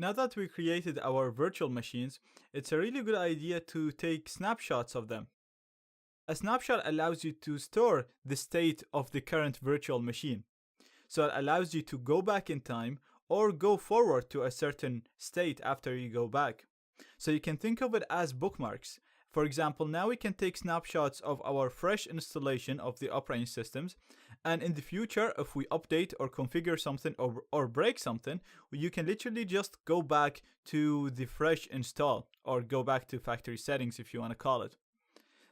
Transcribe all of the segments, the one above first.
Now that we created our virtual machines, it's a really good idea to take snapshots of them. A snapshot allows you to store the state of the current virtual machine. So it allows you to go back in time or go forward to a certain state after you go back. So you can think of it as bookmarks. For example, now we can take snapshots of our fresh installation of the operating systems, and in the future, if we update or configure something or break something, you can literally just go back to the fresh install or go back to factory settings if you want to call it.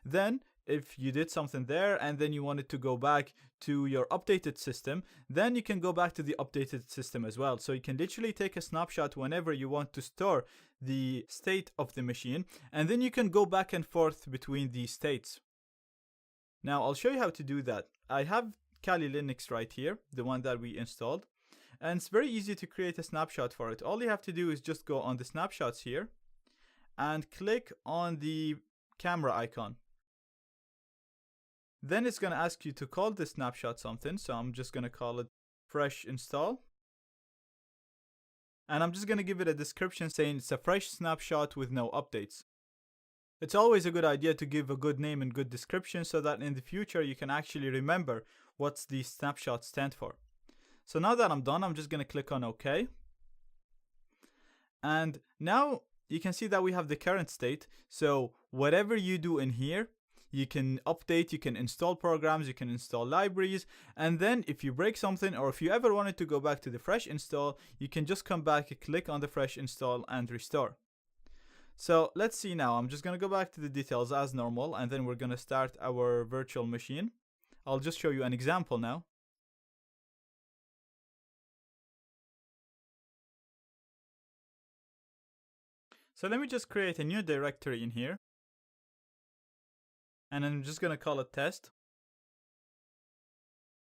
Then if you did something there and then you wanted to go back to your updated system, then you can go back to the updated system as well. So you can literally take a snapshot whenever you want to store the state of the machine, and then you can go back and forth between these states. Now I'll show you how to do that. I have Kali Linux right here, the one that we installed, and it's very easy to create a snapshot for it. All you have to do is just go on the snapshots here and click on the camera icon. Then it's going to ask you to call this snapshot something, so I'm just going to call it fresh install. And I'm just going to give it a description saying it's a fresh snapshot with no updates. It's always a good idea to give a good name and good description so that in the future you can actually remember what these snapshots stand for. So now that I'm done, I'm just going to click on OK. And now you can see that we have the current state. So whatever you do in here, you can update, you can install programs, you can install libraries, and then if you break something or if you ever wanted to go back to the fresh install, you can just come back, click on the fresh install and restore. So let's see now. I'm just going to go back to the details as normal, and then we're going to start our virtual machine. I'll just show you an example now. So let me just create a new directory in here. And I'm just going to call it test.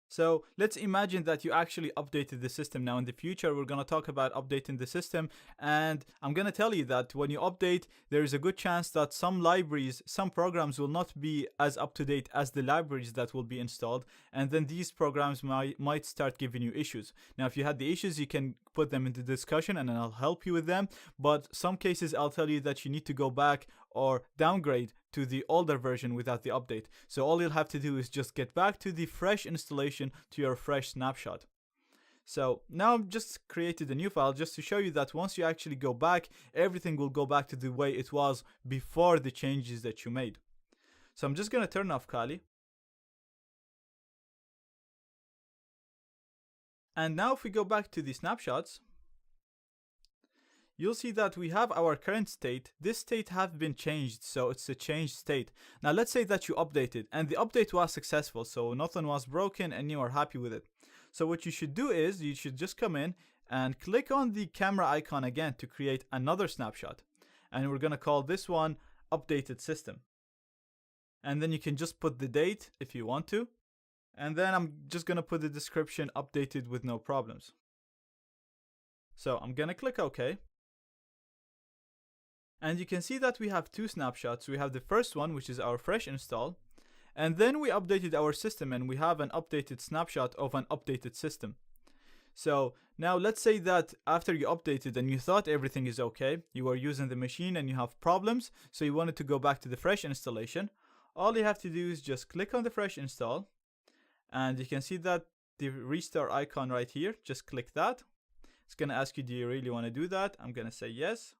So let's imagine that you actually updated the system. Now in the future, we're going to talk about updating the system. And I'm going to tell you that when you update, there is a good chance that some libraries, some programs will not be as up to date as the libraries that will be installed. And then these programs might start giving you issues. Now, if you had the issues, you can put them into discussion and then I'll help you with them. But some cases, I'll tell you that you need to go back or downgrade to the older version without the update. So all you'll have to do is just get back to the fresh installation to your fresh snapshot. So now I've just created a new file just to show you that once you actually go back, everything will go back to the way it was before the changes that you made. So I'm just going to turn off Kali. And now if we go back to the snapshots, you'll see that we have our current state. This state has been changed, so it's a changed state. Now let's say that you updated and the update was successful, so nothing was broken and you are happy with it. So what you should do is you should just come in and click on the camera icon again to create another snapshot. And we're going to call this one updated system. And then you can just put the date if you want to. And then I'm just going to put the description updated with no problems. So I'm going to click OK. And you can see that we have two snapshots. We have the first one, which is our fresh install. And then we updated our system and we have an updated snapshot of an updated system. So now let's say that after you updated and you thought everything is okay, you are using the machine and you have problems, so you wanted to go back to the fresh installation. All you have to do is just click on the fresh install. And you can see that the restore icon right here, just click that. It's going to ask you, do you really want to do that? I'm going to say yes.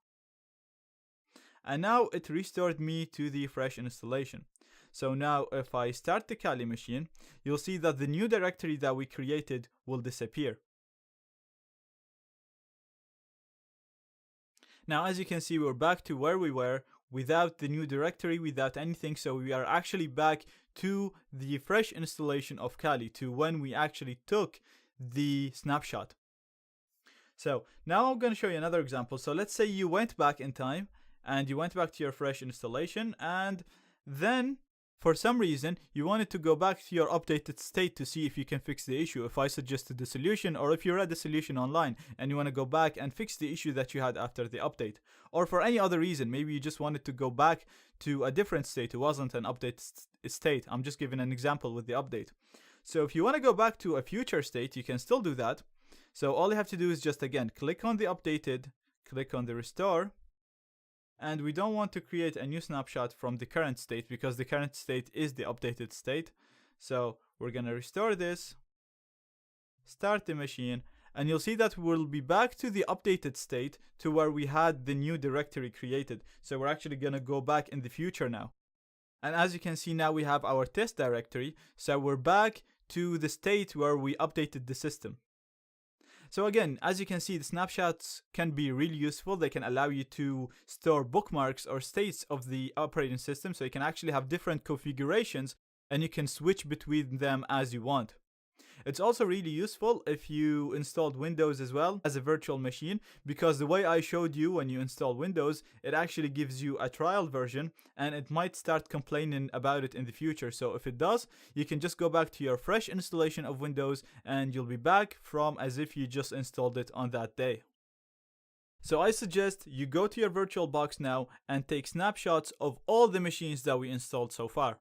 And now it restored me to the fresh installation. So now if I start the Kali machine, you'll see that the new directory that we created will disappear. Now, as you can see, we're back to where we were without the new directory, without anything. So we are actually back to the fresh installation of Kali, to when we actually took the snapshot. So now I'm going to show you another example. So let's say you went back in time and you went back to your fresh installation, and then for some reason you wanted to go back to your updated state to see if you can fix the issue. If I suggested the solution, or if you read the solution online and you want to go back and fix the issue that you had after the update, or for any other reason, maybe you just wanted to go back to a different state. It wasn't an updated state. I'm just giving an example with the update. So if you want to go back to a future state, you can still do that. So all you have to do is just, again, click on the updated, click on the restore. And we don't want to create a new snapshot from the current state because the current state is the updated state. So we're going to restore this, start the machine, and you'll see that we'll be back to the updated state to where we had the new directory created. So we're actually going to go back in the future now. And as you can see now, we have our test directory. So we're back to the state where we updated the system. So again, as you can see, the snapshots can be really useful. They can allow you to store bookmarks or states of the operating system. So you can actually have different configurations and you can switch between them as you want. It's also really useful if you installed Windows as well as a virtual machine, because the way I showed you when you install Windows, it actually gives you a trial version and it might start complaining about it in the future. So if it does, you can just go back to your fresh installation of Windows and you'll be back from as if you just installed it on that day. So I suggest you go to your VirtualBox now and take snapshots of all the machines that we installed so far.